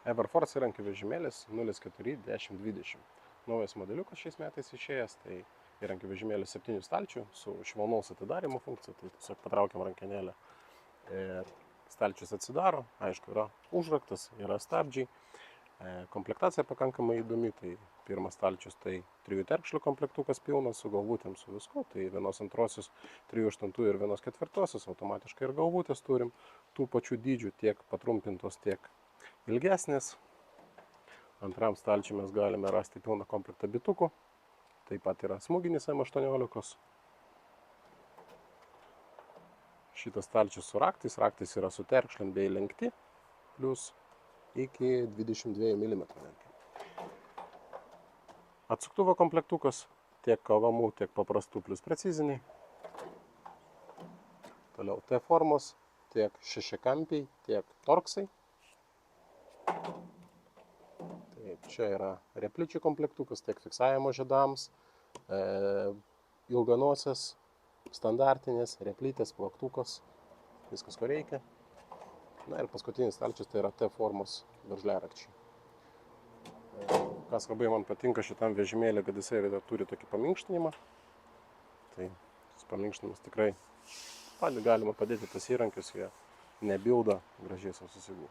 Everforce įrankių vežimėlis 041020. Naujas modeliukas šiais metais išėjęs, tai įrankių vežimėlis 7 stalčių su švelnaus atidarimo funkcija, tai tiesiog patraukiam rankenėlę ir stalčius atsidaro, aišku, yra užraktas, yra stabdžiai. Komplektacija pakankamai įdomi, tai pirmas stalčius tai 3 terkšlių komplektukas pilnas su galvutėm su visku, tai 1/2, 3/8 ir 1/4, automatiškai ir galvutės turim, tų pačių dydžių, tiek patrumpintos, tiek ilgesnės. Antram stalčiui mes galime rasti pilną komplektą bitukų, taip pat yra smūginis M18. Šitas stalčius su raktais, raktais yra su terkšlėm bei lenkti, plus iki 22 mm. Atsuktuvo komplektukas, tiek kavamų, tiek paprastų, plus preciziniai. Toliau T formos, tiek šešiakampiai, tiek torksai. Taip, čia yra repličių komplektukas, tiek fiksavimo žiedams, ilganosios, standartinės, replytės, plaktukas, viskas ko reikia. Na ir paskutinis stalčius tai yra T formos veržliarakčiai. Kas labai man patinka šitam vežimėlį, kad jisai turi tokį paminkštinimą. Tai šis paminkštinimas tikrai galima padėti tas įrankius, jie nebilda, gražiai susigū.